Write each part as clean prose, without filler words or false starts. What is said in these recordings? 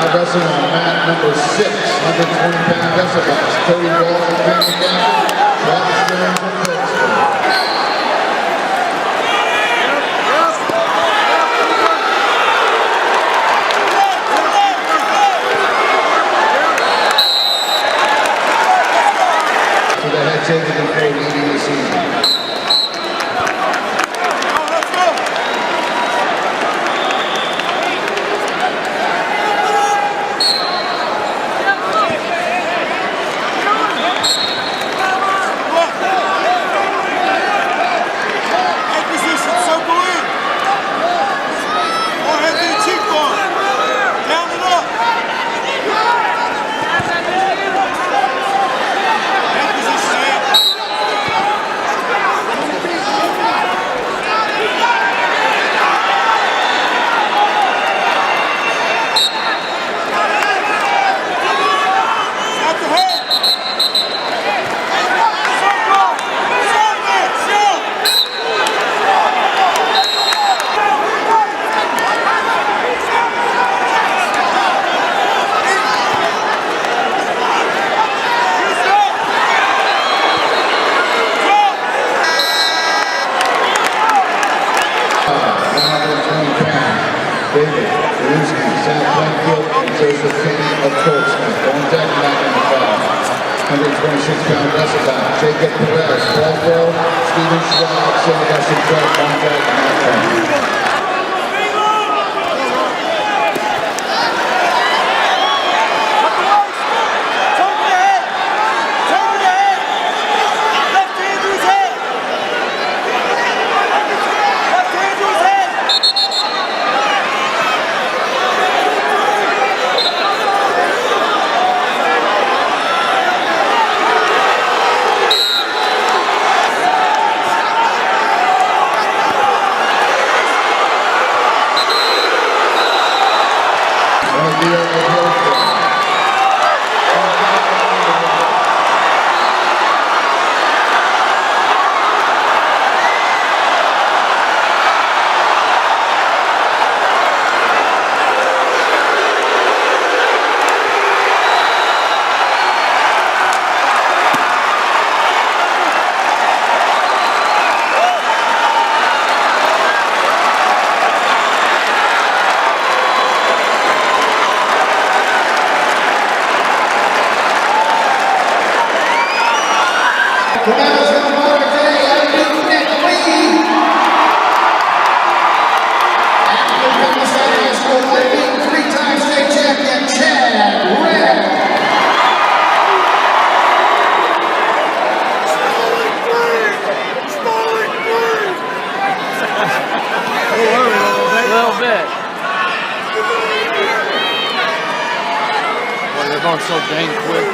Now wrestling on mat number 6, 120-pound wrestlerbacks, Cody Wall and Brandon Gaffney, Travis Jones and Pittsburgh. So the head taken before leading the season. David, Ruski, Sam Plainfield, and Joseph King of Coltsmith. Going down to that in the crowd. 126-pound wrestleback, Jacob Perez, Paul Steven Schwab, Sylvester Club, Contact, Matt Cohen. They're going so dang quick.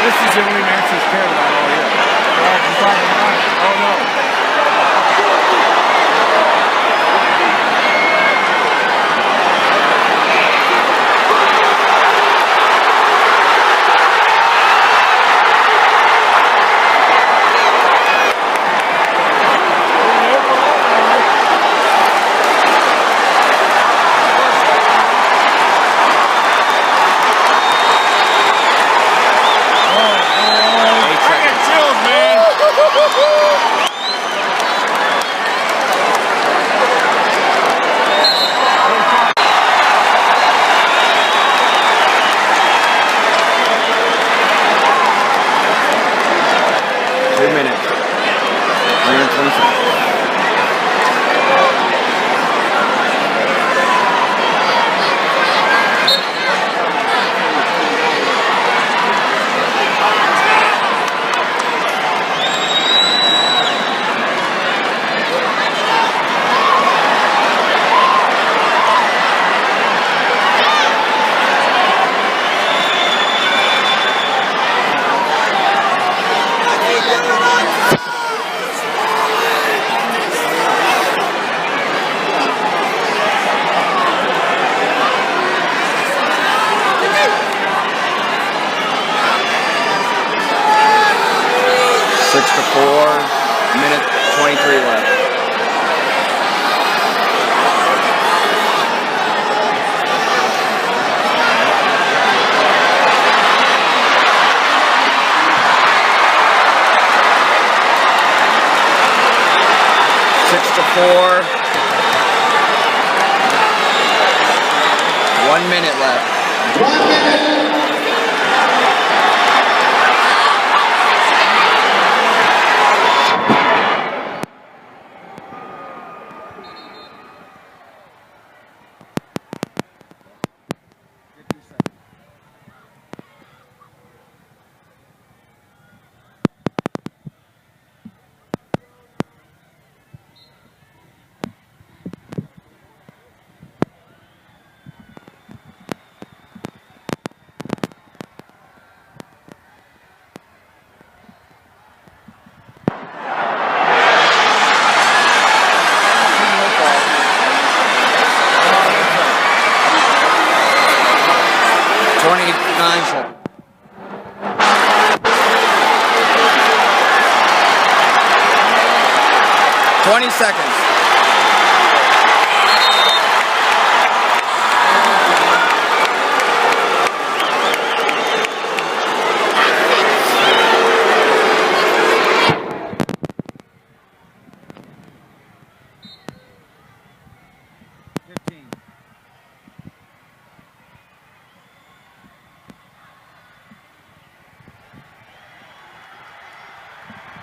This is the only match he's cared about all year. Well, he's talking about it. Oh no.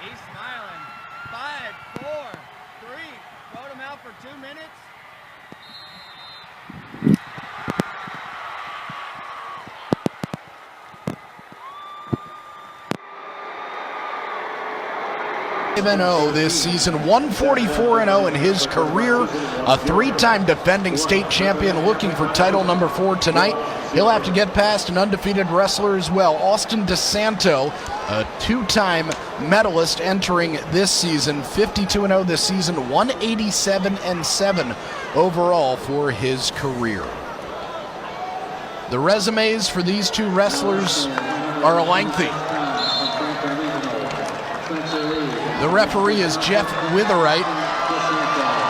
He's smiling. 5, 4, 3. Vote him out for 2 minutes. This season, 144-0 in his career, a 3-time defending state champion looking for title number 4 tonight. He'll have to get past an undefeated wrestler as well, Austin Desanto, a 2-time medalist entering this season, 52-0 this season, 187-7 overall for his career. The resumes for these two wrestlers are lengthy. The referee is Jeff Witherite,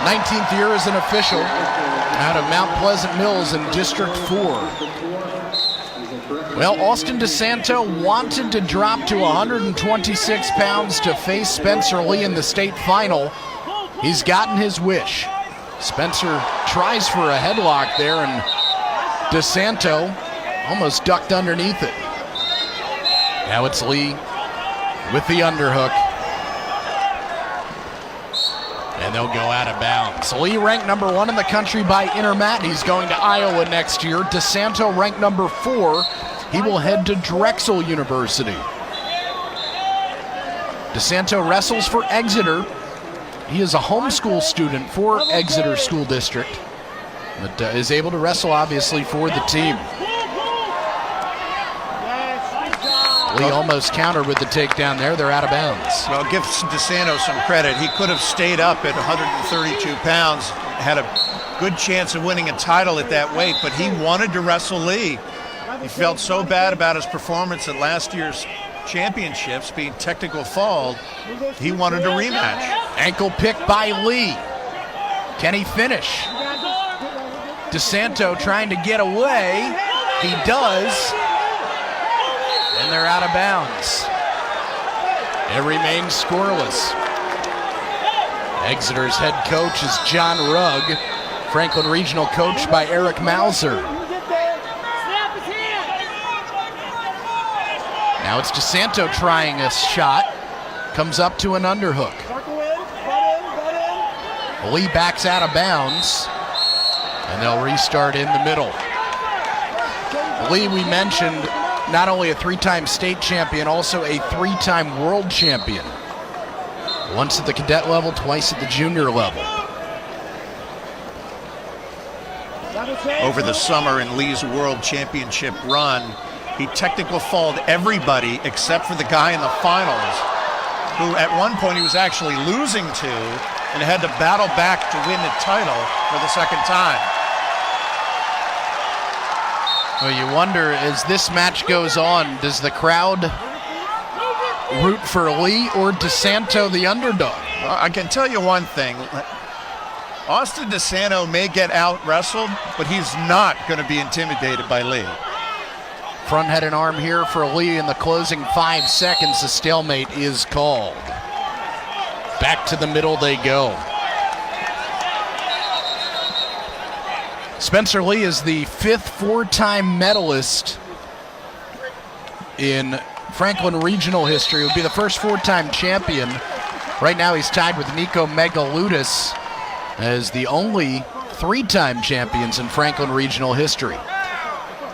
19th year as an official out of Mount Pleasant Mills in District 4. Well, Austin Desanto wanted to drop to 126 pounds to face Spencer Lee in the state final. He's gotten his wish. Spencer tries for a headlock there, and Desanto almost ducked underneath it. Now it's Lee with the underhook. And they'll go out of bounds. Lee ranked number 1 in the country by Intermat. He's going to Iowa next year. Desanto ranked number 4. He will head to Drexel University. Desanto wrestles for Exeter. He is a homeschool student for Exeter School District, but is able to wrestle obviously for the team. Lee almost countered with the takedown there. They're out of bounds. Well, give Desanto some credit. He could have stayed up at 132 pounds, had a good chance of winning a title at that weight, but he wanted to wrestle Lee. He felt so bad about his performance at last year's championships, being technical fouled. He wanted a rematch. Ankle pick by Lee. Can he finish? Desanto trying to get away. He does. And they're out of bounds. It remains scoreless. Exeter's head coach is John Rugg. Franklin Regional coached by Eric Mauser. Now it's Desanto trying a shot. Comes up to an underhook. Lee backs out of bounds. And they'll restart in the middle. Lee, we mentioned, not only a three-time state champion, also a three-time world champion. Once at the cadet level, twice at the junior level. Over the summer in Lee's world championship run, he technical fouled everybody except for the guy in the finals, who at one point he was actually losing to and had to battle back to win the title for the second time. Well, you wonder, as this match goes on, does the crowd root for Lee or Desanto, the underdog? Well, I can tell you one thing. Austin Desanto may get out-wrestled, but he's not going to be intimidated by Lee. Front head and arm here for Lee in the closing 5 seconds. A stalemate is called. Back to the middle they go. Spencer Lee is the 5th four-time medalist in Franklin Regional history. It would be the first four-time champion. Right now he's tied with Nico Megaludis as the only 3-time champions in Franklin Regional history.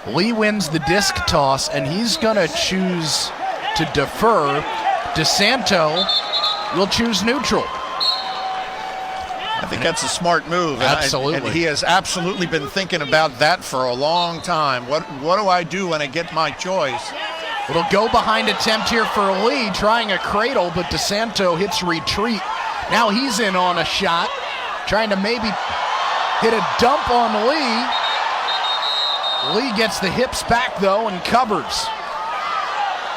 Lee wins the disc toss, and he's going to choose to defer. Desanto will choose neutral. I think that's a smart move. Absolutely. And he has absolutely been thinking about that for a long time. What do I do when I get my choice? Little go behind attempt here for Lee, trying a cradle, but Desanto hits retreat. Now he's in on a shot, trying to maybe hit a dump on Lee. Lee gets the hips back though and covers.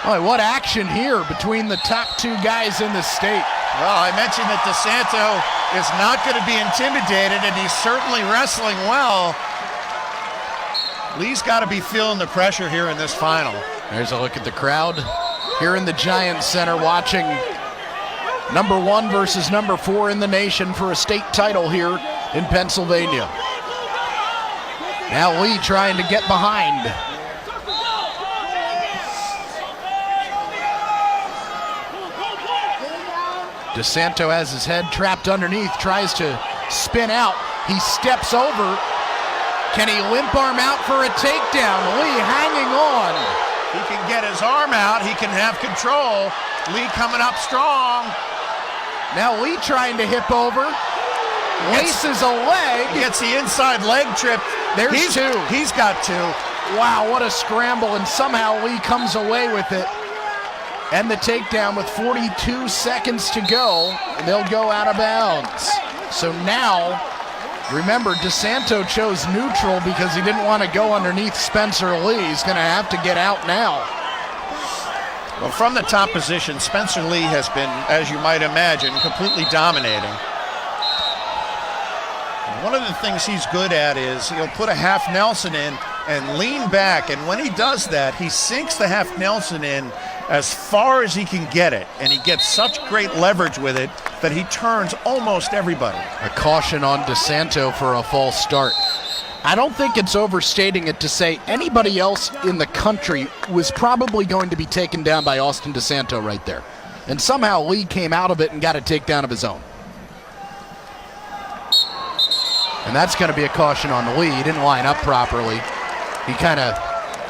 Boy, what action here between the top two guys in the state. Well, I mentioned that Desanto is not going to be intimidated, and he's certainly wrestling well. Lee's got to be feeling the pressure here in this final. There's a look at the crowd here in the Giant Center watching number 1 versus number 4 in the nation for a state title here in Pennsylvania. Now Lee trying to get behind. Desanto has his head trapped underneath, tries to spin out. He steps over. Can he limp arm out for a takedown? Lee hanging on. He can get his arm out. He can have control. Lee coming up strong. Now Lee trying to hip over. Laces a leg. Gets the inside leg trip. There's two. He's got two. Wow, what a scramble, and somehow Lee comes away with it. And the takedown with 42 seconds to go, and they'll go out of bounds. So now, remember, Desanto chose neutral because he didn't want to go underneath Spencer Lee. He's going to have to get out now. Well, from the top position, Spencer Lee has been, as you might imagine, completely dominating. One of the things he's good at is he'll put a half Nelson in and lean back, and when he does that, he sinks the half Nelson in as far as he can get it, and he gets such great leverage with it that he turns almost everybody. A caution on Desanto for a false start. I don't think it's overstating it to say anybody else in the country was probably going to be taken down by Austin Desanto right there. And somehow Lee came out of it and got a takedown of his own. And that's going to be a caution on Lee. He didn't line up properly. He kind of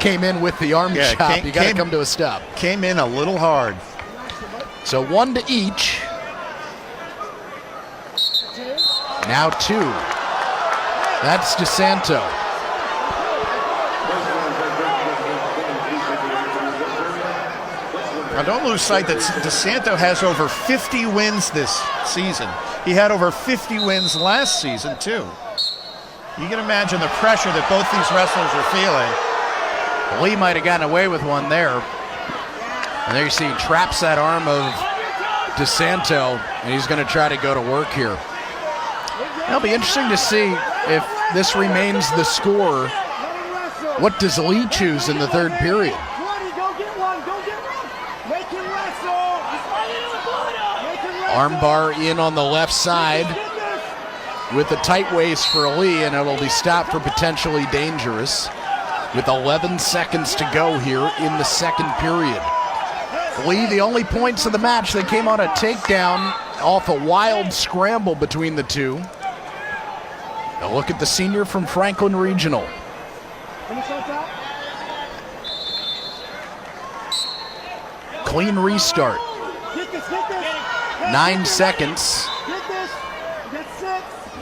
came in with the arm chop. You got to come to a stop. Came in a little hard. So 1 to each. Now 2. That's Desanto. Now, don't lose sight that Desanto has over 50 wins this season. He had over 50 wins last season, too. You can imagine the pressure that both these wrestlers are feeling. Lee might have gotten away with one there. And there you see he traps that arm of Desanto, and he's going to try to go to work here. It'll be interesting to see if this remains the score. What does Lee choose in the third period? Armbar in on the left side with a tight waist for Lee, and it'll be stopped for potentially dangerous with 11 seconds to go here in the second period. Lee, the only points of the match, they came on a takedown off a wild scramble between the two. A look at the senior from Franklin Regional. Clean restart. 9 seconds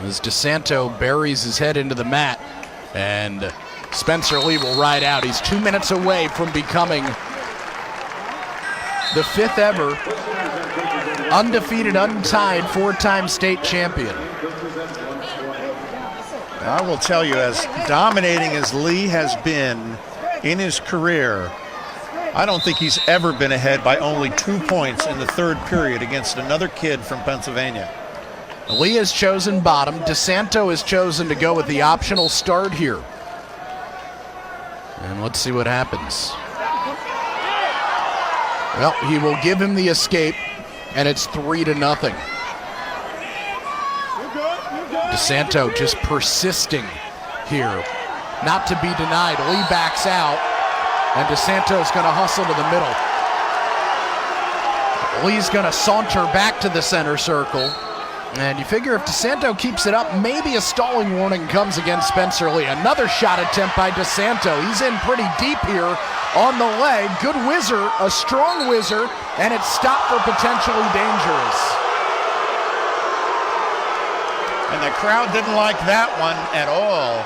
as Desanto buries his head into the mat, and Spencer Lee will ride out. He's 2 minutes away from becoming the 5th ever undefeated, untied, 4-time state champion. I will tell you, as dominating as Lee has been in his career, I don't think he's ever been ahead by only 2 points in the third period against another kid from Pennsylvania. Lee has chosen bottom. Desanto has chosen to go with the optional start here. And let's see what happens. Well, he will give him the escape, and it's 3-0. Desanto just persisting here, not to be denied. Lee backs out, and Desanto's going to hustle to the middle. Lee's going to saunter back to the center circle, and you figure if Desanto keeps it up, maybe a stalling warning comes against Spencer Lee. Another shot attempt by Desanto. He's in pretty deep here on the leg. Good whizzer, a strong whizzer, and it's stopped for potentially dangerous. And the crowd didn't like that one at all.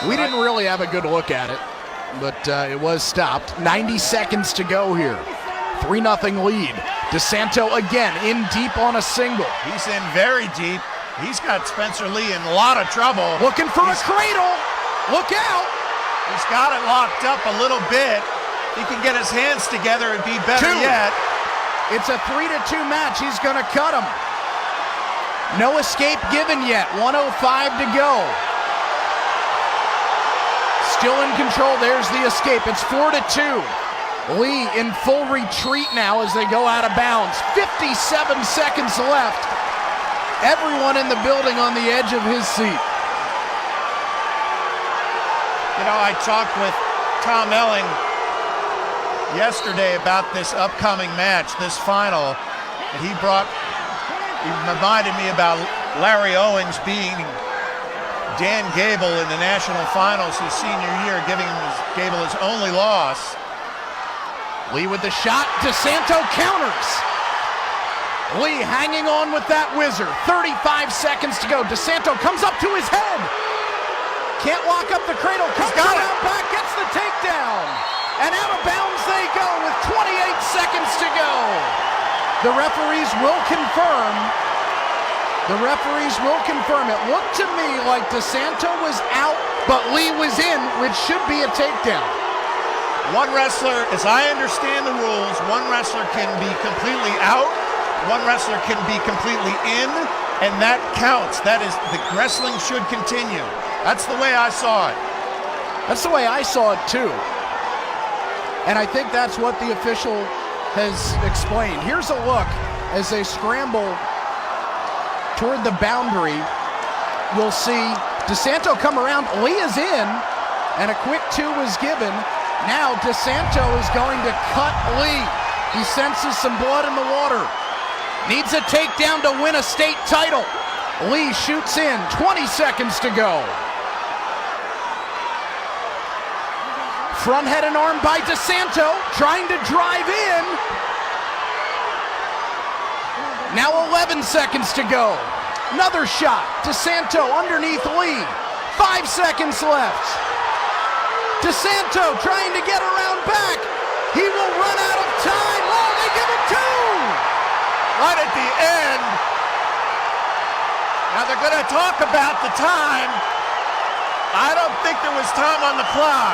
We didn't really have a good look at it, but it was stopped. 90 seconds to go here. 3-0 lead. Desanto again in deep on a single. He's in very deep. He's got Spencer Lee in a lot of trouble. Looking for a cradle. Look out. He's got it locked up a little bit. He can get his hands together and be better yet. It's a 3-2 match. He's going to cut him. No escape given yet. 1:05 to go. Still in control. There's the escape. It's 4-2. Lee in full retreat now as they go out of bounds. 57 seconds left. Everyone in the building on the edge of his seat. You know, I talked with Tom Elling yesterday about this upcoming match, this final, and he reminded me about Larry Owens being Dan Gable in the national finals his senior year, giving Gable his only loss. Lee with the shot. Desanto counters. Lee hanging on with that whizzer. 35 seconds to go. Desanto comes up to his head. Can't lock up the cradle. Comes around back, gets the takedown. And out of bounds they go with 28 seconds to go. The referees will confirm. The referees will confirm. It looked to me like Desanto was out, but Lee was in, which should be a takedown. One wrestler, as I understand the rules, one wrestler can be completely out, one wrestler can be completely in, and that counts. That is, the wrestling should continue. That's the way I saw it. That's the way I saw it too. And I think that's what the official has explained. Here's a look as they scramble toward the boundary. You'll see Desanto come around. Lee is in, and a quick 2 was given. Now Desanto is going to cut Lee. He senses some blood in the water. Needs a takedown to win a state title. Lee shoots in. 20 seconds to go. Front head and arm by Desanto, trying to drive in. Now 11 seconds to go. Another shot. Desanto underneath Lee. 5 seconds left. Desanto trying to get around back. He will run out of time. Oh, they're going to talk about the time. I don't think there was time on the clock.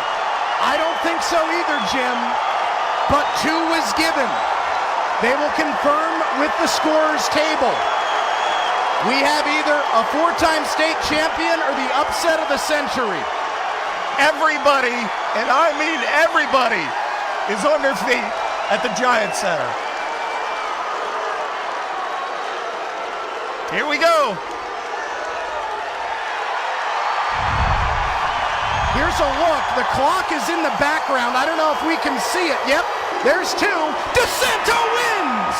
I don't think so either, Jim, but 2 was given. They will confirm with the scorer's table. We have either a 4-time state champion or the upset of the century. Everybody, and I mean everybody, is on their feet at the Giant Center. Here we go. Here's a look. The clock is in the background. I don't know if we can see it. Yep, there's 2. Desanto wins!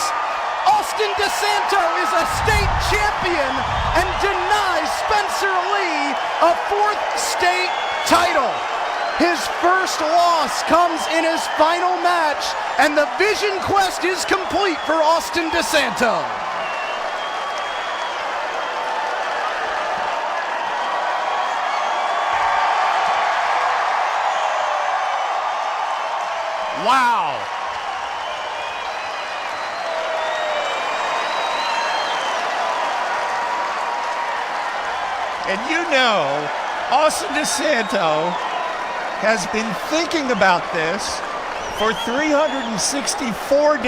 Austin Desanto is a state champion and denies Spencer Lee a 4th state title. His first loss comes in his final match, and the Vision Quest is complete for Austin Desanto. Wow. And you know, Austin Desanto has been thinking about this for 364 days.